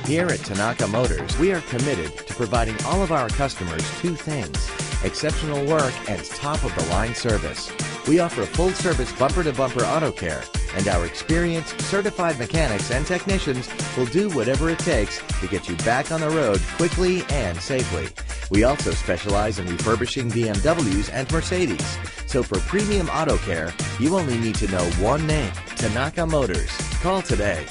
Here at Tanaka Motors, we are committed to providing all of our customers two things: exceptional work and top-of-the-line service. We offer full-service bumper-to-bumper auto care, and our experienced, certified mechanics and technicians will do whatever it takes to get you back on the road quickly and safely. We also specialize in refurbishing BMWs and Mercedes. So for premium auto care, you only need to know one name: Tanaka Motors. Call today.